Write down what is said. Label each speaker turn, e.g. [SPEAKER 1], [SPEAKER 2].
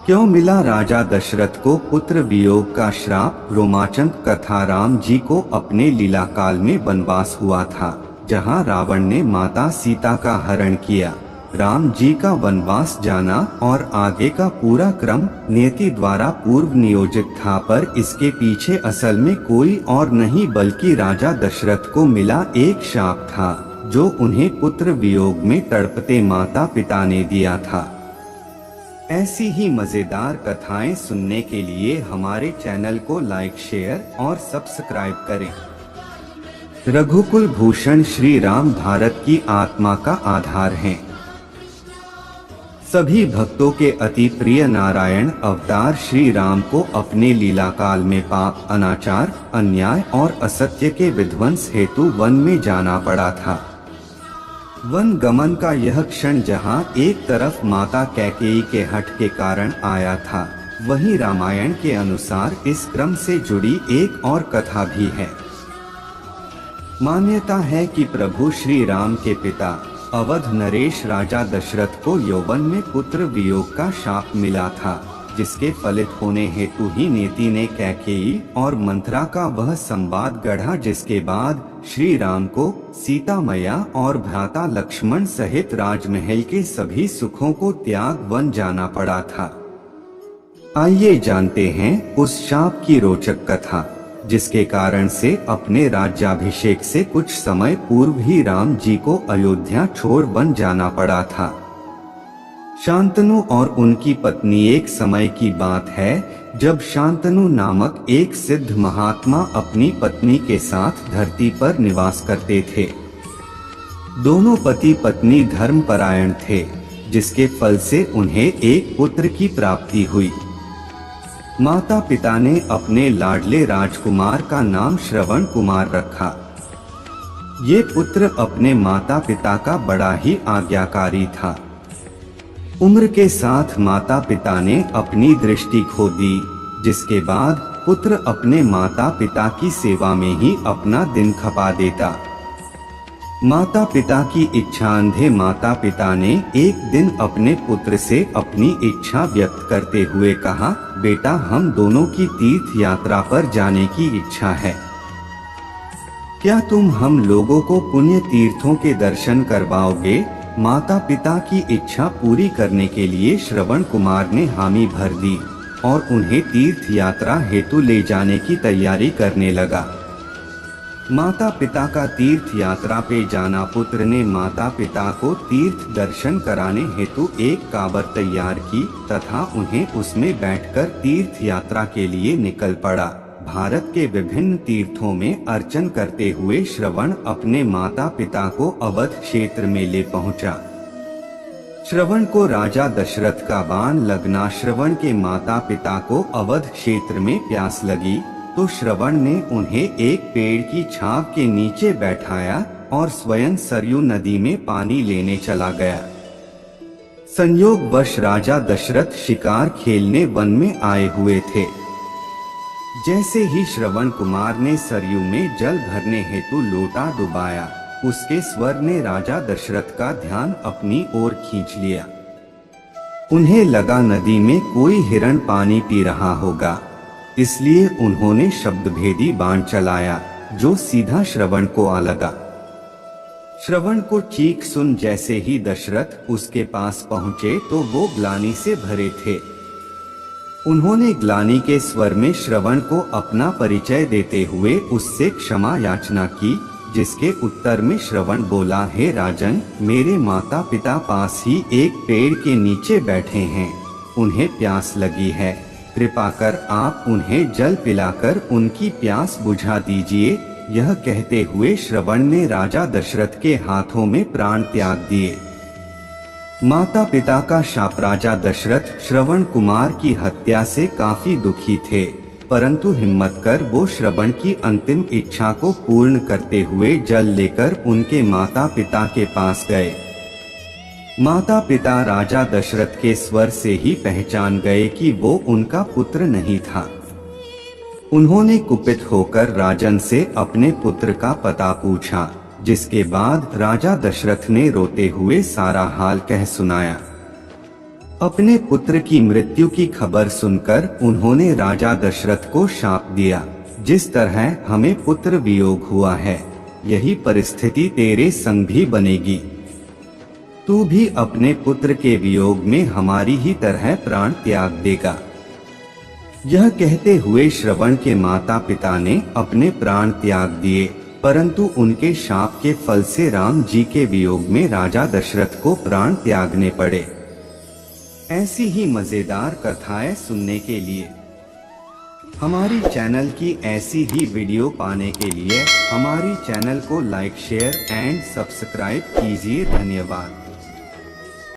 [SPEAKER 1] क्यों मिला राजा दशरथ को पुत्र वियोग का श्राप। रोमांचक कथा। राम जी को अपने लीला काल में वनवास हुआ था, जहां रावण ने माता सीता का हरण किया। राम जी का वनवास जाना और आगे का पूरा क्रम नियति द्वारा पूर्व नियोजित था, पर इसके पीछे असल में कोई और नहीं बल्कि राजा दशरथ को मिला एक शाप था, जो उन्हें पुत्र वियोग में तड़पते माता पिता ने दिया था। ऐसी ही मजेदार कथाएं सुनने के लिए हमारे चैनल को लाइक, शेयर और सब्सक्राइब करें। रघुकुल भूषण श्री राम भारत की आत्मा का आधार हैं। सभी भक्तों के अति प्रिय नारायण अवतार श्री राम को अपने लीला काल में पाप, अनाचार, अन्याय और असत्य के विध्वंस हेतु वन में जाना पड़ा था। वन गमन का यह क्षण जहां एक तरफ माता कैकेयी के हठ के कारण आया था, वहीं रामायण के अनुसार इस क्रम से जुड़ी एक और कथा भी है। मान्यता है कि प्रभु श्री राम के पिता अवध नरेश राजा दशरथ को यौवन में पुत्र वियोग का शाप मिला था, जिसके फलित होने हेतु ही नियति ने कैकेयी और मंथरा का वह संवाद गढ़ा, जिसके बाद श्री राम को सीता मैया और भ्राता लक्ष्मण सहित राजमहल के सभी सुखों को त्याग वन जाना पड़ा था। आइए जानते हैं उस शाप की रोचक कथा, जिसके कारण से अपने राज्याभिषेक से कुछ समय पूर्व ही राम जी को अयोध्या छोड़ वन जाना पड़ा था। शांतनु और उनकी पत्नी एक समय की बात है, जब शांतनु नामक एक सिद्ध महात्मा अपनी पत्नी के साथ धरती पर निवास करते थे। दोनों पति पत्नी धर्मपरायण थे, जिसके फल से उन्हें एक पुत्र की प्राप्ति हुई। माता पिता ने अपने लाडले राजकुमार का नाम श्रवण कुमार रखा। ये पुत्र अपने माता पिता का बड़ा ही आज्ञाकारी था। उम्र के साथ माता पिता ने अपनी दृष्टि खो दी, जिसके बाद पुत्र अपने माता पिता की सेवा में ही अपना दिन खपा देता। माता पिता की इच्छा अंधे माता पिता ने एक दिन अपने पुत्र से अपनी इच्छा व्यक्त करते हुए कहा, बेटा हम दोनों की तीर्थ यात्रा पर जाने की इच्छा है। क्या तुम हम लोगों को पुण्य तीर्थों के दर्शन करवाओगे। माता पिता की इच्छा पूरी करने के लिए श्रवण कुमार ने हामी भर दी और उन्हें तीर्थ यात्रा हेतु ले जाने की तैयारी करने लगा। माता पिता का तीर्थ यात्रा पे जाना। पुत्र ने माता पिता को तीर्थ दर्शन कराने हेतु एक कांवर तैयार की तथा उन्हें उसमें बैठकर तीर्थ यात्रा के लिए निकल पड़ा। भारत के विभिन्न तीर्थों में अर्चन करते हुए श्रवण अपने माता पिता को अवध क्षेत्र में ले पहुंचा। श्रवण को राजा दशरथ का बाण लगना। श्रवण के माता पिता को अवध क्षेत्र में प्यास लगी, तो श्रवण ने उन्हें एक पेड़ की छांव के नीचे बैठाया और स्वयं सरयू नदी में पानी लेने चला गया। संयोगवश राजा दशरथ शिकार खेलने वन में आए हुए थे। जैसे ही श्रवण कुमार ने सरयू में जल भरने हेतु लोटा डुबाया, उसके स्वर ने राजा दशरथ का ध्यान अपनी ओर खींच लिया। उन्हें लगा नदी में कोई हिरण पानी पी रहा होगा, इसलिए उन्होंने शब्दभेदी बाण चलाया, जो सीधा श्रवण को आ लगा। श्रवण को चीख सुन जैसे ही दशरथ उसके पास पहुंचे, तो वो ग्लानि से भरे थे। उन्होंने ग्लानि के स्वर में श्रवण को अपना परिचय देते हुए उससे क्षमा याचना की, जिसके उत्तर में श्रवण बोला, हे राजन, मेरे माता पिता पास ही एक पेड़ के नीचे बैठे हैं, उन्हें प्यास लगी है, कृपा कर आप उन्हें जल पिलाकर उनकी प्यास बुझा दीजिए। यह कहते हुए श्रवण ने राजा दशरथ के हाथों में प्राण त्याग दिए। माता पिता का शाप। राजा दशरथ श्रवण कुमार की हत्या से काफी दुखी थे, परंतु हिम्मत कर वो श्रवण की अंतिम इच्छा को पूर्ण करते हुए जल लेकर उनके माता पिता के पास गए। माता पिता राजा दशरथ के स्वर से ही पहचान गए कि वो उनका पुत्र नहीं था। उन्होंने कुपित होकर राजन से अपने पुत्र का पता पूछा, जिसके बाद राजा दशरथ ने रोते हुए सारा हाल कह सुनाया। अपने पुत्र की मृत्यु की खबर सुनकर उन्होंने राजा दशरथ को शाप दिया, जिस तरह हमें पुत्र वियोग हुआ है, यही परिस्थिति तेरे संग भी बनेगी। तू भी अपने पुत्र के वियोग में हमारी ही तरह प्राण त्याग देगा। यह कहते हुए श्रवण के माता पिता ने अपने प्राण त्याग दिए, परंतु उनके शाप के फल से राम जी के वियोग में राजा दशरथ को प्राण त्यागने पड़े। ऐसी ही मजेदार कथाएं सुनने के लिए हमारी चैनल की ऐसी ही वीडियो पाने के लिए हमारी चैनल को लाइक, शेयर एंड सब्सक्राइब कीजिए। धन्यवाद।